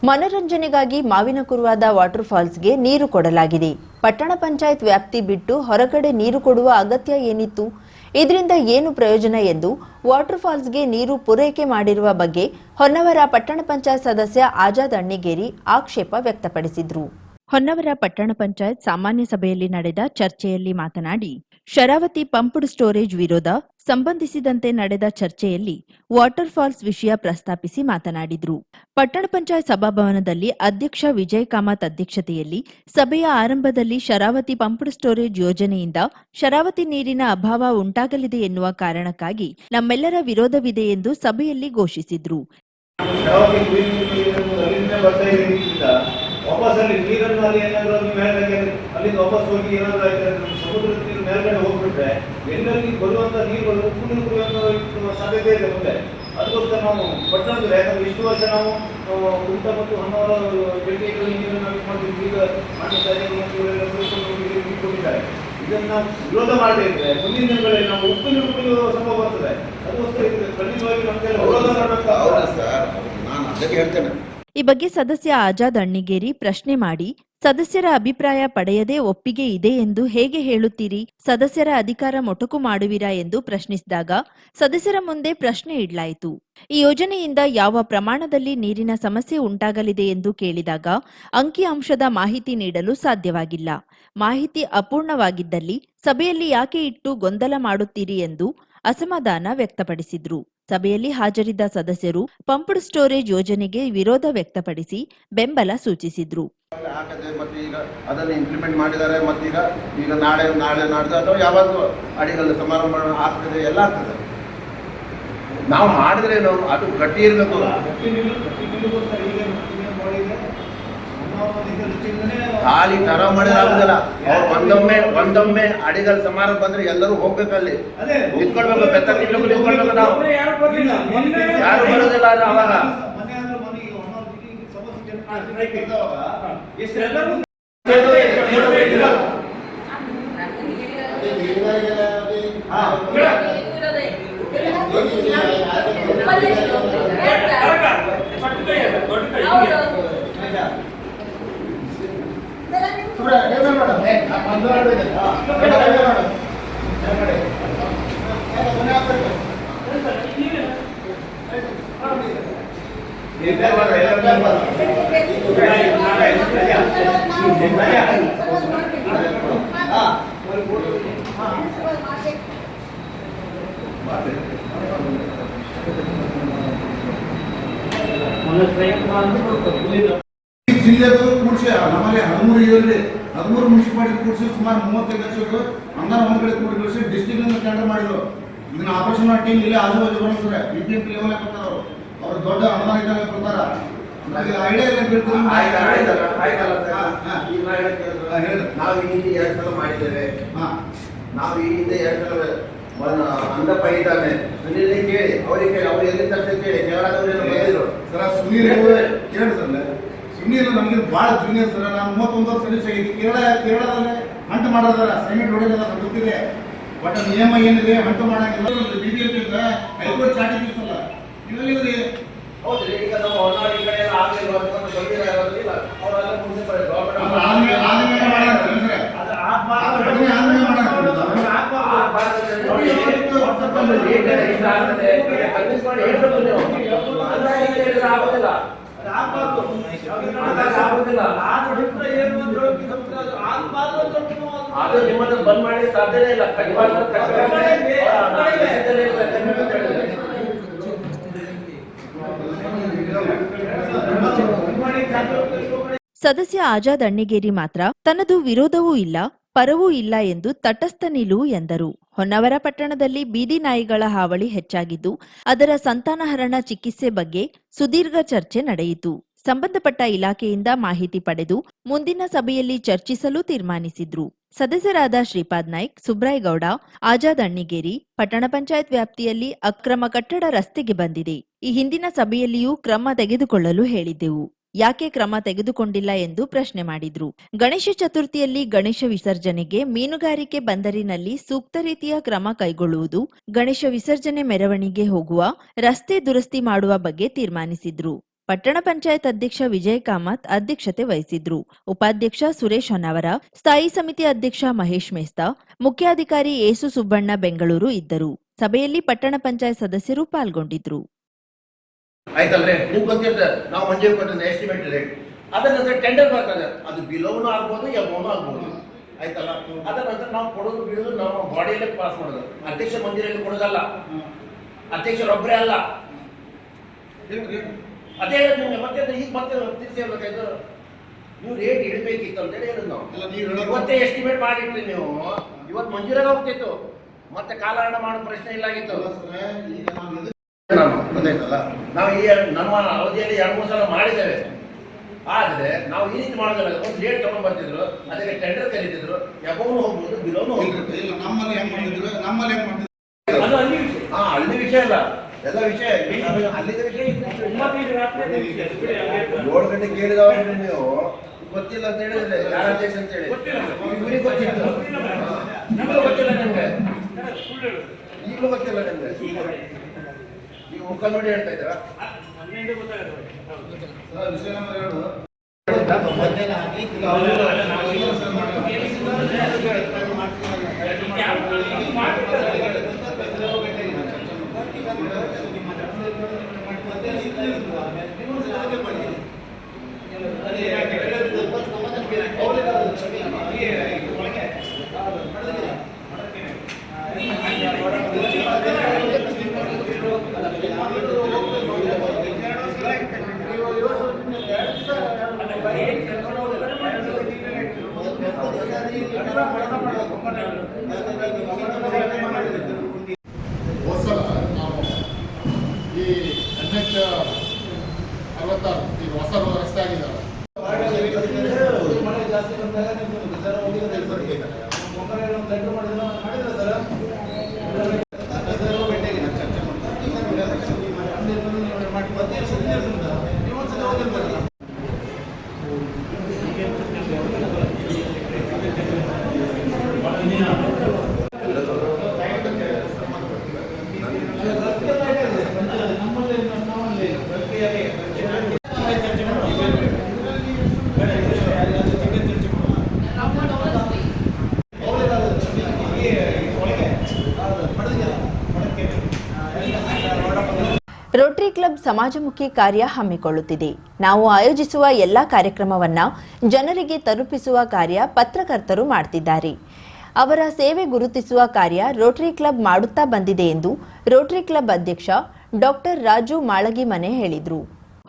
ಮನರಂಜನೆಗಾಗಿ ಮಾವಿನಕುರುವಾದ ವಾಟರ್ ಫಾಲ್ಸ್ಗೆ ನೀರು ಕೊಡಲಾಗಿದೆ. ಪಟ್ಟಣ ಪಂಚಾಯತ್ ವ್ಯಾಪ್ತಿ ಬಿಟ್ಟು ಹೊರಗಡೆ ನೀರು ಕೊಡುವ ಅಗತ್ಯ ಏನಿತ್ತು? ಇದರಿಂದ ಏನು ಪ್ರಯೋಜನ ಎಂದು ವಾಟರ್ ಫಾಲ್ಸ್ಗೆ ನೀರು ಪೂರೈಕೆ ಮಾಡಿರುವ ಬಗ್ಗೆ ಹೊನ್ನವರ ಪಟ್ಟಣ ಪಂಚಾಯತ್ ಸದಸ್ಯ ಆಜಾದ್ ಅಣ್ಣಿಗೇರಿ ಆಕ್ಷೇಪ ವ್ಯಕ್ತಪಡಿಸಿದರು. ಹೊನ್ನವರ ಪಟ್ಟಣ ಪಂಚಾಯತ್ ಸಾಮಾನ್ಯ ಸಭೆಯಲ್ಲಿ ನಡೆದ ಚರ್ಚೆಯಲ್ಲಿ ಮಾತನಾಡಿ, ಶರಾವತಿ ಪಂಪ್ಡ್ ಸ್ಟೋರೇಜ್ ವಿರೋಧ ಸಂಬಂಧಿಸಿದಂತೆ ನಡೆದ ಚರ್ಚೆಯಲ್ಲಿ ವಾಟರ್ ಫಾಲ್ಸ್ ವಿಷಯ ಪ್ರಸ್ತಾಪಿಸಿ ಮಾತನಾಡಿದರು. ಪಟ್ಟಣ ಪಂಚಾಯತ್ ಸಭಾಭವನದಲ್ಲಿ ಅಧ್ಯಕ್ಷ ವಿಜಯ್ ಕಾಮತ್ ಅಧ್ಯಕ್ಷತೆಯಲ್ಲಿ ಸಭೆಯ ಆರಂಭದಲ್ಲಿ ಶರಾವತಿ ಪಂಪ್ಡ್ ಸ್ಟೋರೇಜ್ ಯೋಜನೆಯಿಂದ ಶರಾವತಿ ನೀರಿನ ಅಭಾವ ಉಂಟಾಗಲಿದೆ ಎನ್ನುವ ಕಾರಣಕ್ಕಾಗಿ ನಮ್ಮೆಲ್ಲರ ವಿರೋಧವಿದೆ ಎಂದು ಸಭೆಯಲ್ಲಿ ಘೋಷಿಸಿದರು. ವಾಪಸ್ ಅಲ್ಲಿ ನೀರನ್ನು ಅಲ್ಲಿ ಏನಾದರೂ ಮೇಲ್ಗಡೆ ಅಲ್ಲಿಂದ ವಾಪಸ್ ಹೋಗಿ ಏನಾದರೂ ಸಮುದ್ರದ ನೀರು ಮೇಲ್ಗಡೆ ಹೋಗ್ಬಿಟ್ರೆ ಎಲ್ಲರಲ್ಲಿ ಬರುವಂಥ ನೀರುಗಳು ಉಪ್ಪು ನೀರು ಕುಡಿಯುವಂಥ ಸಾಧ್ಯತೆ ಇದೆ ಮುಂದೆ. ಅದಕ್ಕೋಸ್ಕರ ನಾವು ಪಟ್ಟಣದ ಯಾಕಂದ್ರೆ ಇಷ್ಟು ವರ್ಷ ನಾವು ಕುಂಟ ಮತ್ತು ಹೊನ್ನವರ ಬೆಳಗ್ಗೆ ನೀರನ್ನು ನಾವು ಮಾಡ್ತೀವಿ. ಈಗ ಮಾಡಿದ್ದಾರೆ ನೀರು ಕೊಟ್ಟಿದ್ದಾರೆ. ಇದನ್ನು ನಾವು ವಿರೋಧ ಮಾಡಬೇಕಿದ್ರೆ ಮುಂದಿನ ದಿನಗಳಲ್ಲಿ ನಾವು ಉಪ್ಪು ನೀರು ಕುಡಿಯುವ ಸಂಭವ ಬರ್ತದೆ. ಅದಕ್ಕೋಸ್ಕರ ಖಂಡಿತವಾಗಿ ನಮಗೆಲ್ಲ ವಿರೋಧ ಮಾಡಬೇಕು. ಈ ಬಗ್ಗೆ ಸದಸ್ಯ ಆಜಾದ್ ಅಣ್ಣಿಗೇರಿ ಪ್ರಶ್ನೆ ಮಾಡಿ, ಸದಸ್ಯರ ಅಭಿಪ್ರಾಯ ಪಡೆಯದೇ ಒಪ್ಪಿಗೆ ಇದೆ ಎಂದು ಹೇಗೆ ಹೇಳುತ್ತೀರಿ? ಸದಸ್ಯರ ಅಧಿಕಾರ ಮೊಟಕು ಮಾಡುವಿರಾ ಎಂದು ಪ್ರಶ್ನಿಸಿದಾಗ ಸದಸ್ಯರ ಮುಂದೆ ಪ್ರಶ್ನೆ ಇಡಲಾಯಿತು. ಈ ಯೋಜನೆಯಿಂದ ಯಾವ ಪ್ರಮಾಣದಲ್ಲಿ ನೀರಿನ ಸಮಸ್ಯೆ ಉಂಟಾಗಲಿದೆ ಎಂದು ಕೇಳಿದಾಗ ಅಂಕಿಅಂಶದ ಮಾಹಿತಿ ನೀಡಲು ಸಾಧ್ಯವಾಗಿಲ್ಲ. ಮಾಹಿತಿ ಅಪೂರ್ಣವಾಗಿದ್ದಲ್ಲಿ ಸಭೆಯಲ್ಲಿ ಯಾಕೆ ಇಟ್ಟು ಗೊಂದಲ ಮಾಡುತ್ತೀರಿ ಎಂದು ಅಸಮಾಧಾನ ವ್ಯಕ್ತಪಡಿಸಿದ್ರು. ಸಭೆಯಲ್ಲಿ ಹಾಜರಿದ್ದ ಸದಸ್ಯರು ಪಂಪ್ಡ್ ಸ್ಟೋರೇಜ್ ಯೋಜನೆಗೆ ವಿರೋಧ ವ್ಯಕ್ತಪಡಿಸಿ ಬೆಂಬಲ ಸೂಚಿಸಿದ್ರು. ಈಗ ಅದನ್ನು ಇಂಪ್ಲಿಮೆಂಟ್ ಮಾಡಿದ್ದಾರೆ. ಮತ್ತೀಗ ನಾಳೆ ನಾಡ್ದು ಅಥವಾ ಯಾವಾಗ ಅಡಿಗಲ್ಲು ಸಮಾರಂಭ ಆಗ್ತದೆ, ಎಲ್ಲ ಆಗ್ತದೆ. ನಾವು ಮಾಡಿದ್ರೆ ಅದು ಗಟ್ಟಿ ಇರಬೇಕು. ಖಾಲಿ ತರ ಮಾಡಿದಾಗುದಿಲ್ಲ. ಒಂದೊಮ್ಮೆ ಅಡಿಗಲ್ ಸಮಾರಂಭ ಬಂದ್ರೆ ಎಲ್ಲರೂ ಹೋಗ್ಬೇಕಲ್ಲಿ ನಿಂತ್ಕೊಳ್ಬೇಕು. ಬೆತ್ತ ನಿಂತ್ಕೊಳ್ಬೇಕು. ನಾವು ಯಾರು ಬರೋದಿಲ್ಲ ಅವಾಗ. ಜಿಲ್ಲೆದು ಕೂಡಿಸಿ ನಮ್ಮಲ್ಲಿ 13 ಮುನ್ಸಿಪಾಲಿಟಿ ಕೂಡಿಸಿ ಸುಮಾರು 35 ಲಕ್ಷಕ್ಕೆ ಅಂದಾರ ಒಂದು ಕಡೆ ಕೂಡಿಸಿ ಡಿಸ್ಟ್ರಿಕ್ಟ್ ಟೆಂಡರ್ ಮಾಡಿದ್ರು. ಇದನ್ನ ಆಪರೇಷನ್ ಟೀಮ್ ಇಲ್ಲಿ ಆಜುಬಾಜು ಬರೋದ್ರೆ BPMP ಲೆವೆಲ್ ಕೊಡ್ತಾರೆ. ಅವರು ದೊಡ್ಡ ಅನುದಾನ ಇದ್ದಾಗ ಕೊಡ್ತಾರ. ಐಡಿಯಾ ಎಲ್ಲ ಬೀಳ್ತದೆ. ನಾವು ಈ ಹಿಂದೆ 2 ಸಲ ಮಾಡಿದ್ದೇವೆ. ನಾವು ಈ ಹಿಂದೆ 2 ಸಲ ಅಂದಪ್ಪ ಇದ್ದಾನೆ ಸುನೀಲ್ ಕೇಳಿ ಅವರಿಗೆ ಅವ್ರು ಎಲ್ಲಿ ತರ್ಸ ಕೇಳಿ ಕೇರಳದವ್ರೇನು ಬಂದಿದ್ರು ಸರ್. ಸುನೀಲ್ ಕೇಳಿ ಸರ್, ಸುನೀಲ್ ನಮಗೆ ಭಾಳ ಜೂನಿಯರ್ ಸರ್. ನಾನು 31 ವರ್ಷ ಸರ್ವಿಸ್ ಆಗಿದೆ. ಕೇರಳದಲ್ಲೇ ಹಂಟ್ ಮಾಡೋದಾರ ಸೈಮೆಂಟ್ ಹೊಡೆಯೋದ ಗೊತ್ತಿದೆ. ಬಟ್ ನಿಯಮ ಏನಿದೆ ಹಂಟು ಮಾಡಂಗಿಲ್ಲ. BBMP ಹೈಕೋರ್ಟ್ ಚಾಟಿ ಬೀಸಲ್ಲ. ಇವೆಲ್ಲ ಹೌದು. ಈಗ ನಾವು ಹೊನ್ನಾಳಿ ಕಡೆ ಆಗಲಿಲ್ಲ ಅವರೆಲ್ಲ ಮುನ್ಸಿಪಲ್ ಅದು ನಿಮ್ಮನ್ನು ಬಂದ್ ಮಾಡಿ ಸಾಧ್ಯನೇ ಇಲ್ಲ. ಸದಸ್ಯ ಆಜಾದ್ ಅಣ್ಣಿಗೇರಿ ಮಾತ್ರ ತನ್ನದು ವಿರೋಧವೂ ಇಲ್ಲ, ಪರವೂ ಇಲ್ಲ ಎಂದು ತಟಸ್ಥ ನಿಲುವು ಎಂದರು. ಹೊನ್ನವರ ಪಟ್ಟಣದಲ್ಲಿ ಬೀದಿ ನಾಯಿಗಳ ಹಾವಳಿ ಹೆಚ್ಚಾಗಿದ್ದು ಅದರ ಸಂತಾನಹರಣ ಚಿಕಿತ್ಸೆ ಬಗ್ಗೆ ಸುದೀರ್ಘ ಚರ್ಚೆ ನಡೆಯಿತು. ಸಂಬಂಧಪಟ್ಟ ಇಲಾಖೆಯಿಂದ ಮಾಹಿತಿ ಪಡೆದು ಮುಂದಿನ ಸಭೆಯಲ್ಲಿ ಚರ್ಚಿಸಲು ತೀರ್ಮಾನಿಸಿದ್ರು. ಸದಸ್ಯರಾದ ಶ್ರೀಪಾದ್ ನಾಯ್ಕ್, ಸುಬ್ರಾಯಗೌಡ, ಆಜಾದ್ ಅಣ್ಣಿಗೇರಿ, ಪಟ್ಟಣ ಪಂಚಾಯತ್ ವ್ಯಾಪ್ತಿಯಲ್ಲಿ ಅಕ್ರಮ ಕಟ್ಟಡ ರಸ್ತೆಗೆ ಬಂದಿದೆ. ಈ ಹಿಂದಿನ ಸಭೆಯಲ್ಲಿಯೂ ಕ್ರಮ ತೆಗೆದುಕೊಳ್ಳಲು ಹೇಳಿದ್ದೆವು. ಯಾಕೆ ಕ್ರಮ ತೆಗೆದುಕೊಂಡಿಲ್ಲ ಎಂದು ಪ್ರಶ್ನೆ ಮಾಡಿದ್ರು. ಗಣೇಶ ಚತುರ್ಥಿಯಲ್ಲಿ ಗಣೇಶ ವಿಸರ್ಜನೆಗೆ ಮೀನುಗಾರಿಕೆ ಬಂದರಿನಲ್ಲಿ ಸೂಕ್ತ ರೀತಿಯ ಕ್ರಮ ಕೈಗೊಳ್ಳುವುದು, ಗಣೇಶ ವಿಸರ್ಜನೆ ಮೆರವಣಿಗೆ ಹೋಗುವ ರಸ್ತೆ ದುರಸ್ತಿ ಮಾಡುವ ಬಗ್ಗೆ ತೀರ್ಮಾನಿಸಿದ್ರು. ಪಟ್ಟಣ ಪಂಚಾಯತ್ ಅಧ್ಯಕ್ಷ ವಿಜಯ್ ಕಾಮತ್ ಅಧ್ಯಕ್ಷತೆ ವಹಿಸಿದ್ರು. ಉಪಾಧ್ಯಕ್ಷ ಸುರೇಶ್ ಹೊನ್ನಾವರ, ಸ್ಥಾಯಿ ಸಮಿತಿ ಅಧ್ಯಕ್ಷ ಮಹೇಶ್ ಮೇಸ್ತಾ, ಮುಖ್ಯಾಧಿಕಾರಿ ಏಸು ಸುಬ್ಬಣ್ಣ ಬೆಂಗಳೂರು ಇದ್ದರು. ಸಭೆಯಲ್ಲಿ ಪಟ್ಟಣ ಪಂಚಾಯತ್ ಸದಸ್ಯರು ಪಾಲ್ಗೊಂಡಿದ್ರು. ಆಯ್ತಲ್ರಿ, ನಿಮ್ಗೆ ಗೊತ್ತಿರ್ತದೆ ನಾವು ಮಂಜೂರು ಕೊಟ್ಟಿದ್ದ ಎಸ್ಟಿಮೇಟ್ ರೇಟ್, ಅದರ ನಂತರ ಟೆಂಡರ್ ಬರ್ತದೆ, ಅದು ಬಿಲೋನು ಆಗ್ಬೋದು ಎಬೋನು ಆಗ್ಬೋದು. ಆಯ್ತಲ್ಲ, ಅದರ ನಂತರ ನಾವು ಕೊಡೋದು ಬಿಡೋದು ನಾವು ಬಾಡಿಯಲ್ಲೇ ಪಾಸ್ ಮಾಡೋದು, ಅಧ್ಯಕ್ಷ ಮಂಜೂರಲ್ಲಿ ಕೊಡೋದಲ್ಲ, ಅಧ್ಯಕ್ಷರೊಬ್ಬರೇ ಅಲ್ಲ. ಅದೇ ನಿಮ್ಗೆ ಮತ್ತೆ ಈಗ ಮತ್ತೆ ತಿಳಿಸಿ ಹೇಳ್ಬೇಕಾಯ್ತು, ನೀವು ರೇಟ್ ಇಡಬೇಕಿತ್ತು ಅಂತೇಳಿ ಹೇಳಿದ್ ನಾವು. ಇವತ್ತೇ ಎಸ್ಟಿಮೇಟ್ ಮಾಡಿಟ್ರಿ ನೀವು, ಇವತ್ತು ಮಂಜೂರಾಗ ಹೋಗ್ತಿತ್ತು, ಮತ್ತೆ ಕಾಲಹರಣ ಮಾಡೋ ಪ್ರಶ್ನೆ ಇಲ್ಲ ಆಗಿತ್ತು. ನಾವು ಈ ನಮ್ಮ ಅವಧಿಯಲ್ಲಿ 2-3 ಸಲ ಮಾಡಿದ್ದೇವೆ. ಆದರೆ ನಾವು ಈ ರೀತಿ ಮಾಡೋದಿಲ್ಲ. ಒಂದು ರೇಟ್ ತಗೊಂಡ್ ಬರ್ತಿದ್ರು, ಅದಕ್ಕೆ ಟೆಂಡರ್ ಕರೀತಿದ್ರು, ಎಬೋನು ಹೋಗ್ಬೋದು ಬಿಲೋನು ಹೋಗ್ಬೋದು. ನಮ್ಮಲ್ಲಿ ಹೆಂಗ್ ಮಾಡಿದ್ರು, ನಮ್ಮಲ್ಲಿ ಹೆಂಗ್ ಮಾಡಿದ್ರು ಅಲ್ಲಿ ವಿಷಯ ಅಲ್ಲ, ಎಲ್ಲ ವಿಷಯ ಅಲ್ಲಿದ್ದ ವಿಷಯ. 7 ಗಂಟೆಗೆ ಕೇಳಿದವ್ರೆ ನೀವು ಗೊತ್ತಿಲ್ಲ ಅಂತ ಹೇಳಿದ್ರೆ ಯಾರ ಅಧ್ಯಕ್ಷ ಅಂತ ಹೇಳಿ ಇವ್ರಿಗೆ ಗೊತ್ತಿಲ್ಲ, ನಿಮ್ಗೆ ಗೊತ್ತಿಲ್ಲ, ನಿಮ್ಗೆ ಈಗಲೂ ಗೊತ್ತಿಲ್ಲ. ನಿಮ್ಗೆ ಈಗ ಮುಖ ನೋಡಿ ಹೇಳ್ತಾ ಇದ್ದೀರಾ? ವಿಷಯ ನಂಬರ್ 66 ಈಗ ಹೊಸ ರಸ್ತೆ ಆಗಿದ್ದಾವೆ. ರೋಟರಿ ಕ್ಲಬ್ ಸಮಾಜಮುಖಿ ಕಾರ್ಯ ಹಮ್ಮಿಕೊಳ್ಳುತ್ತಿದೆ. ನಾವು ಆಯೋಜಿಸುವ ಎಲ್ಲ ಕಾರ್ಯಕ್ರಮವನ್ನ ಜನರಿಗೆ ತಲುಪಿಸುವ ಕಾರ್ಯ ಪತ್ರಕರ್ತರು ಮಾಡುತ್ತಿದ್ದಾರೆ. ಅವರ ಸೇವೆ ಗುರುತಿಸುವ ಕಾರ್ಯ ರೋಟರಿ ಕ್ಲಬ್ ಮಾಡುತ್ತಾ ಬಂದಿದೆ ಎಂದು ರೋಟರಿ ಕ್ಲಬ್ ಅಧ್ಯಕ್ಷ ಡಾಕ್ಟರ್ ರಾಜು ಮಾಳಗಿಮನೆ ಹೇಳಿದರು.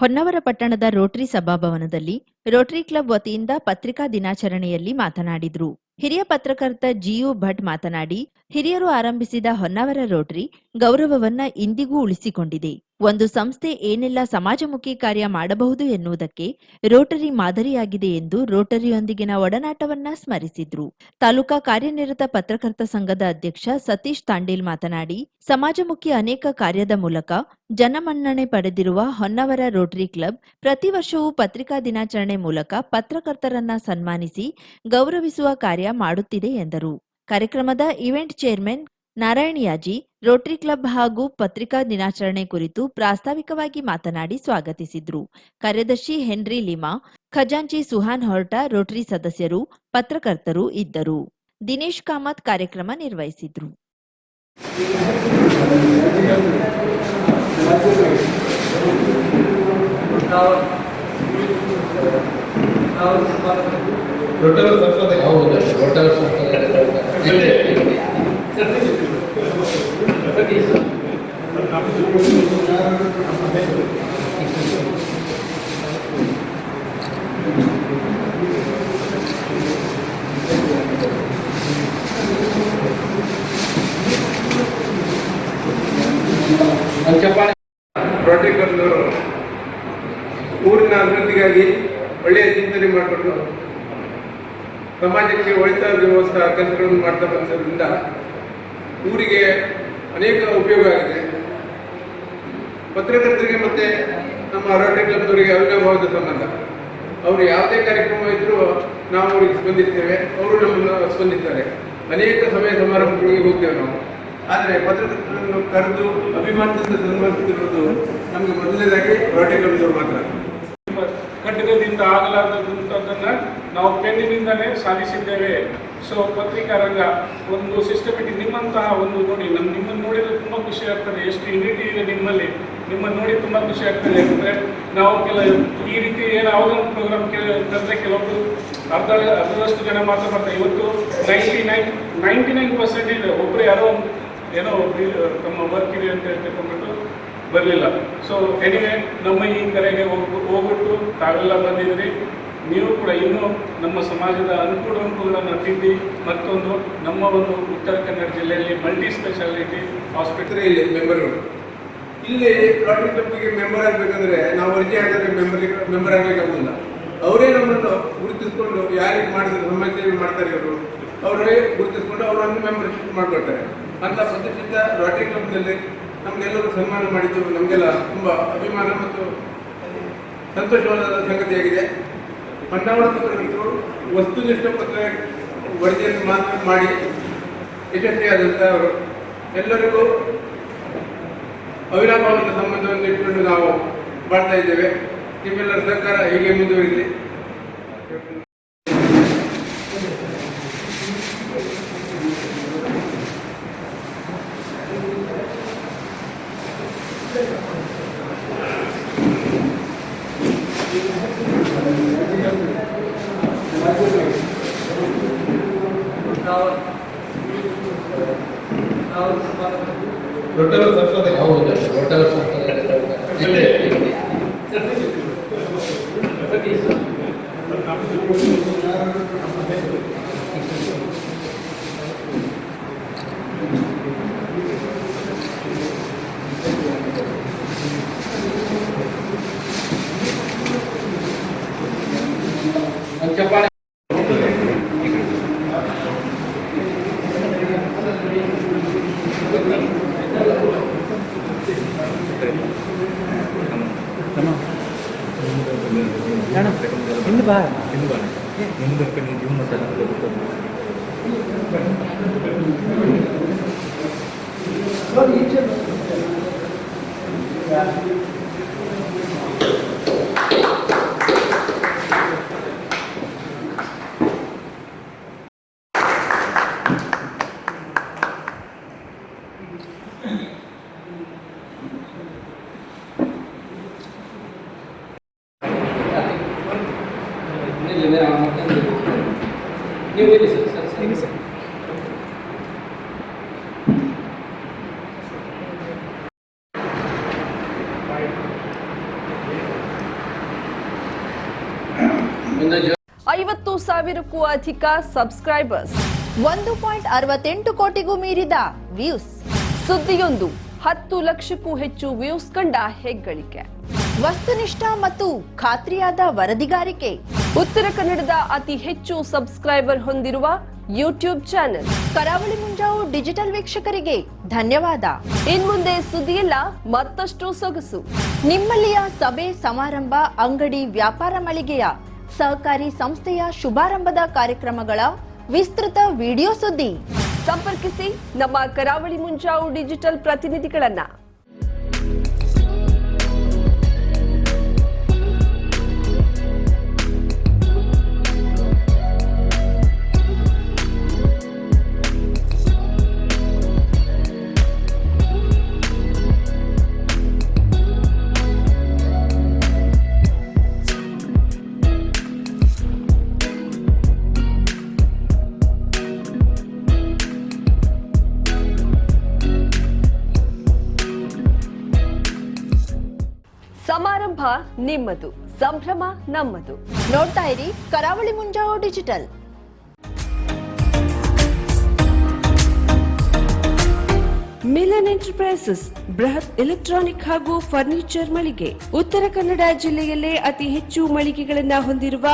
ಹೊನ್ನವರ ಪಟ್ಟಣದ ರೋಟರಿ ಸಭಾಭವನದಲ್ಲಿ ರೋಟರಿ ಕ್ಲಬ್ ವತಿಯಿಂದ ಪತ್ರಿಕಾ ದಿನಾಚರಣೆಯಲ್ಲಿ ಮಾತನಾಡಿದರು. ಹಿರಿಯ ಪತ್ರಕರ್ತ ಜಿಯು ಭಟ್ ಮಾತನಾಡಿ, ಹಿರಿಯರು ಆರಂಭಿಸಿದ ಹೊನ್ನವರ ರೋಟರಿ ಗೌರವವನ್ನ ಇಂದಿಗೂ ಉಳಿಸಿಕೊಂಡಿದೆ. ಒಂದು ಸಂಸ್ಥೆ ಏನೆಲ್ಲ ಸಮಾಜಮುಖಿ ಕಾರ್ಯ ಮಾಡಬಹುದು ಎನ್ನುವುದಕ್ಕೆ ರೋಟರಿ ಮಾದರಿಯಾಗಿದೆ ಎಂದು ರೋಟರಿಯೊಂದಿಗಿನ ಒಡನಾಟವನ್ನ ಸ್ಮರಿಸಿದ್ರು. ತಾಲೂಕಾ ಕಾರ್ಯನಿರತ ಪತ್ರಕರ್ತ ಸಂಘದ ಅಧ್ಯಕ್ಷ ಸತೀಶ್ ತಾಂಡೇಲ್ ಮಾತನಾಡಿ, ಸಮಾಜಮುಖಿ ಅನೇಕ ಕಾರ್ಯದ ಮೂಲಕ ಜನಮನ್ನಣೆ ಪಡೆದಿರುವ ಹೊನ್ನವರ ರೋಟರಿ ಕ್ಲಬ್ ಪ್ರತಿ ವರ್ಷವೂ ಪತ್ರಿಕಾ ದಿನಾಚರಣೆ ಮೂಲಕ ಪತ್ರಕರ್ತರನ್ನ ಸನ್ಮಾನಿಸಿ ಗೌರವಿಸುವ ಕಾರ್ಯ ಮಾಡುತ್ತಿದೆ ಎಂದರು. ಕಾರ್ಯಕ್ರಮದ ಇವೆಂಟ್ ಚೇರ್ಮನ್ ನಾರಾಯಣಿಯಾಜಿ ರೋಟರಿ ಕ್ಲಬ್ ಹಾಗೂ ಪತ್ರಿಕಾ ದಿನಾಚರಣೆ ಕುರಿತು ಪ್ರಾಸ್ತಾವಿಕವಾಗಿ ಮಾತನಾಡಿ ಸ್ವಾಗತಿಸಿದ್ರು. ಕಾರ್ಯದರ್ಶಿ ಹೆನ್ರಿ ಲಿಮಾ, ಖಜಾಂಚಿ ಸುಹಾನ್ ಹೊರಟ, ರೋಟರಿ ಸದಸ್ಯರು, ಪತ್ರಕರ್ತರು ಇದ್ದರು. ದಿನೇಶ್ ಕಾಮತ್ ಕಾರ್ಯಕ್ರಮ ನಿರ್ವಹಿಸಿದ್ರು. ರೋಟರಿ ಕ್ಲಬ್ನವರು ಊರಿನ ಅಭಿವೃದ್ಧಿಗಾಗಿ ಒಳ್ಳೆಯ ಚಿಂತನೆ ಮಾಡಿಕೊಂಡು ಸಮಾಜಕ್ಕೆ ಒಳಿತಾಗುವಂಥ ಕೆಲಸಗಳನ್ನು ಮಾಡ್ತಾ ಬಂದಿದ್ದರಿಂದ ಊರಿಗೆ ಅನೇಕ ಉಪಯೋಗ ಆಗಿದೆ. ಪತ್ರಕರ್ತರಿಗೆ ಮತ್ತು ನಮ್ಮ ರೋಟರಿ ಕ್ಲಬ್ನವರಿಗೆ ಅವಿನಾಭಾವದ ಸಂಬಂಧ. ಅವರು ಯಾವುದೇ ಕಾರ್ಯಕ್ರಮ ಇದ್ದರೂ ನಾವು ಅವರಿಗೆ ಸ್ಪಂದಿಸ್ತೇವೆ, ಅವರು ನಮ್ಮನ್ನು ಸ್ಪಂದಿಸ್ತಾರೆ. ಅನೇಕ ಸಮಯ ಸಮಾರಂಭಗಳಿಗೆ ಹೋಗ್ತೇವೆ ನಾವು. ಆದರೆ ಪತ್ರಕರ್ತರನ್ನು ಕರೆದು ಅಭಿಮಾನದಿಂದ ಸನ್ಮಾನಿಸುತ್ತಿರುವುದು ನಮಗೆ ಮೊದಲನೇದಾಗಿ ರೋಟರಿ ಕ್ಲಬ್ನವರು ಮಾತ್ರ. ಖಡ್ಗದಿಂದ ಆಗಲಾರದಂಥದ್ದನ್ನು ನಾವು ಪೆನ್ನಿನಿಂದಲೇ ಸಾಧಿಸಿದ್ದೇವೆ. ಸೊ ಪತ್ರಿಕಾ ರಂಗ ಒಂದು ಸಿಸ್ಟಮೆಟಿಕ್ ನಿಮ್ಮಂತಹ ಒಂದು ನೋಡಿ ನಿಮ್ಮನ್ನು ನೋಡಿದರೆ ತುಂಬ ಖುಷಿ ಆಗ್ತದೆ. ಎಷ್ಟು ಯೂನಿಟಿ ಇದೆ ನಿಮ್ಮಲ್ಲಿ, ನಿಮ್ಮನ್ನು ನೋಡಿ ತುಂಬ ಖುಷಿ ಆಗ್ತದೆ. ಯಾಕಂದರೆ ನಾವು ಈ ರೀತಿ ಯಾವುದೊಂದು ಪ್ರೋಗ್ರಾಮ್ ತಂದರೆ ಕೆಲವೊಬ್ಬರು ಅರ್ಧದಷ್ಟು ಜನ ಮಾತ್ರ ಬರ್ತಾರೆ. ಇವತ್ತು 99% ಒಬ್ಬರು ಯಾರೋ ಏನೋ ತಮ್ಮ ವರ್ಕ್ ಇದೆ ಅಂತ ಹೇಳ್ಕೊಂಡ್ಬಿಟ್ಟು ಬರಲಿಲ್ಲ. ಸೊ ಎನಿವೆ ನಮ್ಮ ಈ ಕರೆಗೆ ಹೋಗ್ಬಿಟ್ಟು ತಾವೆಲ್ಲ ಬಂದಿದ್ರಿ. ನೀವು ಕೂಡ ಇನ್ನೂ ನಮ್ಮ ಸಮಾಜದ ಅನುಕೂಲಗಳನ್ನು ತಿದ್ದಿ ಮತ್ತೊಂದು ನಮ್ಮ ಒಂದು ಉತ್ತರ ಕನ್ನಡ ಜಿಲ್ಲೆಯಲ್ಲಿ ಮಲ್ಟಿ ಸ್ಪೆಷಾಲಿಟಿ ಹಾಸ್ಪಿಟಲ್ ಇಲ್ಲಿ ಮೆಂಬರ್ಗಳು ಇಲ್ಲಿ ಲಾಟರಿ ಕ್ಲಬ್ಗೆ ಮೆಂಬರ್ ಆಗಬೇಕಂದ್ರೆ ನಾವು ಅರ್ಜಿ ಹಾಕಿದ್ರೆ ಮೆಂಬರ್ ಆಗಲಿಕ್ಕಾಗೋದಿಲ್ಲ. ಅವರೇ ನಮ್ಮನ್ನು ಗುರುತಿಸ್ಕೊಂಡು ಯಾರಿಗೆ ಮಾಡಿದ್ರೆ ನಮ್ಮ ಸೇವೆ ಮಾಡ್ತಾರೆ ಅವರೇ ಗುರುತಿಸ್ಕೊಂಡು ಅವರನ್ನು ಮೆಂಬರ್ಶಿಪ್ ಮಾಡಿಕೊಳ್ತಾರೆ. ಅಂತ ಪ್ರತಿಷ್ಠಿತ ಲಾಟರಿ ಕ್ಲಬ್ನಲ್ಲಿ ನಮಗೆಲ್ಲರೂ ಸನ್ಮಾನ ಮಾಡಿದ್ದು ನಮಗೆಲ್ಲ ತುಂಬ ಅಭಿಮಾನ ಮತ್ತು ಸಂತೋಷವಾದ ಸಂಗತಿಯಾಗಿದೆ. ಹೊನ್ನಾವರ ಪತ್ರಕರ್ತರು ವಸ್ತುನಿಷ್ಠ ಪತ್ರ ವರದಿಯನ್ನು ಮಾತ್ರ ಮಾಡಿ ಯಶಸ್ವಿಯಾದಂಥ ಅವರು ಎಲ್ಲರಿಗೂ ಅವಿನಾಭಾವದ ಸಂಬಂಧವನ್ನು ಇಟ್ಟುಕೊಂಡು ನಾವು ಮಾಡ್ತಾ ಇದ್ದೇವೆ. ನಿಮ್ಮೆಲ್ಲರ ಸರ್ಕಾರ ಹೀಗೆ ಮುಂದುವರಿಲಿ. ಐವತ್ತು ಸಾವಿರಕ್ಕೂ ಅಧಿಕ ಸಬ್ಸ್ಕ್ರೈಬರ್ಸ್, 1.68 ಕೋಟಿಗೂ ಮೀರಿದ ವ್ಯೂಸ್, ಸುದ್ದಿಯೊಂದು 10 ಲಕ್ಷಕ್ಕೂ ಹೆಚ್ಚು ವ್ಯೂಸ್ ಕಂಡ ಹೆಗ್ಗಳಿಕೆ, ವಸ್ತುನಿಷ್ಠ ಮತ್ತು ಖಾತ್ರಿಯಾದ ವರದಿಗಾರಿಕೆ, ಉತ್ತರ ಕನ್ನಡದ ಅತಿ ಹೆಚ್ಚು ಸಬ್ಸ್ಕ್ರೈಬರ್ ಹೊಂದಿರುವ ಯೂಟ್ಯೂಬ್ ಚಾನೆಲ್. ಕರಾವಳಿ ಮುಂಜಾವು ಡಿಜಿಟಲ್ ವೀಕ್ಷಕರಿಗೆ ಧನ್ಯವಾದ. ಇನ್ಮುಂದೆ ಸುದ್ದಿಯಲ್ಲ ಮತ್ತಷ್ಟು ಸೊಗಸು. ನಿಮ್ಮಲ್ಲಿಯ ಸಭೆ ಸಮಾರಂಭ, ಅಂಗಡಿ ವ್ಯಾಪಾರ ಮಳಿಗೆಯ ಸಹಕಾರಿ ಸಂಸ್ಥೆಯ ಶುಭಾರಂಭದ ಕಾರ್ಯಕ್ರಮಗಳ ವಿಸ್ತೃತ ವಿಡಿಯೋ ಸುದ್ದಿ. ಸಂಪರ್ಕಿಸಿ ನಮ್ಮ ಕರಾವಳಿ ಮುಂಜಾವು ಡಿಜಿಟಲ್ ಪ್ರತಿನಿಧಿಗಳನ್ನ. ಸಮಾರಂಭ ನಿಮ್ಮದು, ಸಂಭ್ರಮ ನಮ್ಮದು. ನೋಡ್ತಾ ಇರಿ ಕರಾವಳಿ ಮುಂಜಾವು ಡಿಜಿಟಲ್. ಮಿಲನ್ ಎಂಟರ್ಪ್ರೈಸಸ್ ಬೃಹತ್ ಎಲೆಕ್ಟ್ರಾನಿಕ್ ಹಾಗೂ ಫರ್ನಿಚರ್ ಮಳಿಗೆ. ಉತ್ತರ ಕನ್ನಡ ಜಿಲ್ಲೆಯಲ್ಲೇ ಅತಿ ಹೆಚ್ಚು ಮಳಿಗೆಗಳನ್ನ ಹೊಂದಿರುವ,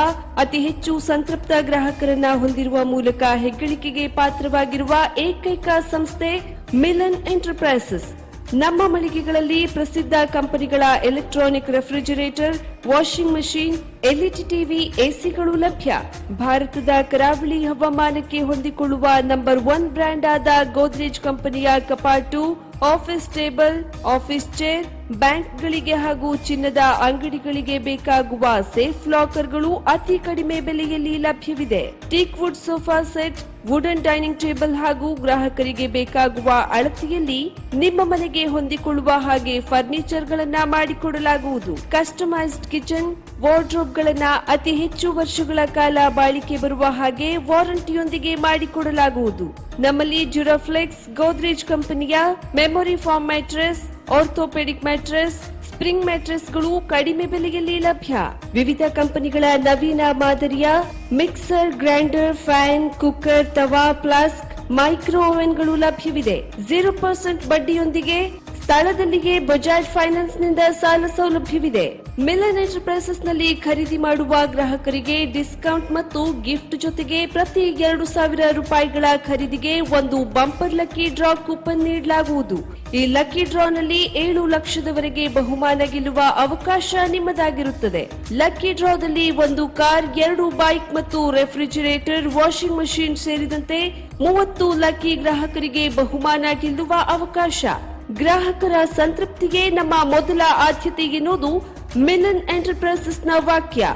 ಅತಿ ಹೆಚ್ಚು ಸಂತೃಪ್ತ ಗ್ರಾಹಕರನ್ನ ಹೊಂದಿರುವ ಮೂಲಕ ಹೆಗ್ಗಳಿಕೆಗೆ ಪಾತ್ರವಾಗಿರುವ ಏಕೈಕ ಸಂಸ್ಥೆ ಮಿಲನ್ ಎಂಟರ್ಪ್ರೈಸಸ್. ನಮ್ಮ ಮಳಿಗೆಗಳಲ್ಲಿ ಪ್ರಸಿದ್ಧ ಕಂಪನಿಗಳ electronic refrigerator, washing machine, LED TV, ಎಸಿಗಳು ಲಭ್ಯ. ಭಾರತದ ಕರಾವಳಿ ಹವಾಮಾನಕ್ಕೆ ಹೊಂದಿಕೊಳ್ಳುವ ನಂಬರ್ 1 ಬ್ರ್ಯಾಂಡ್ ಆದ ಗೋದ್ರೇಜ್ ಕಂಪನಿಯ ಕಪಾಟು, ಆಫೀಸ್ ಟೇಬಲ್, ಆಫೀಸ್ ಚೇರ್, ಬ್ಯಾಂಕ್ಗಳಿಗೆ ಹಾಗೂ ಚಿನ್ನದ ಅಂಗಡಿಗಳಿಗೆ ಬೇಕಾಗುವ ಸೇಫ್ ಲಾಕರ್ಗಳು ಅತಿ ಕಡಿಮೆ ಬೆಲೆಯಲ್ಲಿ ಲಭ್ಯವಿದೆ. Teak wood sofa set, wooden dining table ಹಾಗೂ ಗ್ರಾಹಕರಿಗೆ ಬೇಕಾಗುವ ಅಳತೆಯಲ್ಲಿ ನಿಮ್ಮ ಮನೆಗೆ ಹೊಂದಿಕೊಳ್ಳುವ ಹಾಗೆ ಫರ್ನಿಚರ್ಗಳನ್ನ ಮಾಡಿಕೊಡಲಾಗುವುದು. ಕಸ್ಟಮೈಸ್ಡ್ ಕಿಚನ್, ವಾರ್ಡ್ರೋಬ್ಗಳನ್ನ ಅತಿ ಹೆಚ್ಚು ವರ್ಷಗಳ ಕಾಲ ಬಾಳಿಕೆ ಬರುವ ಹಾಗೆ ವಾರಂಟಿಯೊಂದಿಗೆ ಮಾಡಿಕೊಡಲಾಗುವುದು. ನಮ್ಮಲ್ಲಿ ಡ್ಯೂರಾಫ್ಲೆಕ್ಸ್, ಗೋದ್ರೇಜ್ ಕಂಪನಿಯ memory foam mattress, orthopaedic mattress, spring ಮ್ಯಾಟ್ರೆಸ್ಗಳು ಕಡಿಮೆ ಬೆಲೆಯಲ್ಲಿ ಲಭ್ಯ. ವಿವಿಧ ಕಂಪನಿಗಳ ನವೀನ ಮಾದರಿಯ ಮಿಕ್ಸರ್, ಗ್ರೈಂಡರ್, ಫ್ಯಾನ್, ಕುಕ್ಕರ್, ತವಾ, ಫ್ಲಾಸ್ಕ್, ಮೈಕ್ರೋ ಓವೆನ್ಗಳು ಲಭ್ಯವಿದೆ. 0% ಬಡ್ಡಿಯೊಂದಿಗೆ ಸ್ಥಳದಲ್ಲಿಗೆ ಬಜಾಜ್ ಫೈನಾನ್ಸ್ ನಿಂದ ಸಾಲ ಸೌಲಭ್ಯವಿದೆ. ಮಿಲನ್ ಎಂಟರ್ಪ್ರೈಸಸ್ ನಲ್ಲಿ ಖರೀದಿ ಮಾಡುವ ಗ್ರಾಹಕರಿಗೆ ಡಿಸ್ಕೌಂಟ್ ಮತ್ತು ಗಿಫ್ಟ್ ಜೊತೆಗೆ ಪ್ರತಿ 2,000 ರೂಪಾಯಿಗಳ ಖರೀದಿಗೆ ಒಂದು ಬಂಪರ್ ಲಕ್ಕಿ ಡ್ರಾ ಕೂಪನ್ ನೀಡಲಾಗುವುದು. ಈ ಲಕ್ಕಿ ಡ್ರಾನಲ್ಲಿ 7 ಲಕ್ಷದವರೆಗೆ ಬಹುಮಾನ ಗೆಲ್ಲುವ ಅವಕಾಶ ನಿಮ್ಮದಾಗಿರುತ್ತದೆ. ಲಕ್ಕಿ ಡ್ರಾದಲ್ಲಿ 1 ಕಾರ್, 2 ಬೈಕ್ ಮತ್ತು ರೆಫ್ರಿಜಿರೇಟರ್, ವಾಷಿಂಗ್ ಮಷಿನ್ ಸೇರಿದಂತೆ 30 ಲಕ್ಕಿ ಗ್ರಾಹಕರಿಗೆ ಬಹುಮಾನ ಗೆಲ್ಲುವ ಅವಕಾಶ. ಗ್ರಾಹಕರ ಸಂತೃಪ್ತಿಗೆ ನಮ್ಮ ಮೊದಲ ಆದ್ಯತೆ ಎನ್ನುವುದು ಮಿಲನ್ ಎಂಟರ್ಪ್ರೈಸಸ್ನ ವಾಕ್ಯ.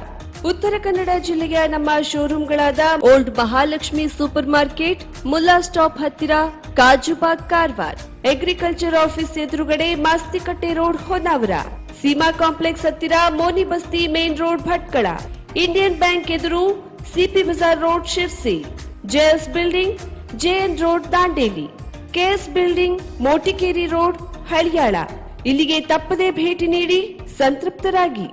ಉತ್ತರ ಕನ್ನಡ ಜಿಲ್ಲೆಯ ನಮ್ಮ ಶೋರೂಮ್ಗಳಾದ old Mahalakshmi super market, Mulla stop ಹತ್ತಿರ, ಕಾಜುಬಾಗ್, ಕಾರವಾರ, ಅಗ್ರಿಕಲ್ಚರ್ ಆಫೀಸ್ ಎದುರುಗಡೆ, ಮಾಸ್ತಿಕಟ್ಟೆ ರೋಡ್, ಹೊನ್ನಾವರ, ಸೀಮಾ ಕಾಂಪ್ಲೆಕ್ಸ್ ಹತ್ತಿರ, Moni Basti main road, Bhatkal, Indian bank ಎದುರು, CP Bazar road, Sirsi, JS building, JN road, Dandeli, KS building, Motikeri road, Haliyal. ಇಲ್ಲಿಗೆ ತಪ್ಪದೇ ಭೇಟಿ ನೀಡಿ ಸಂತೃಪ್ತರಾಗಿ.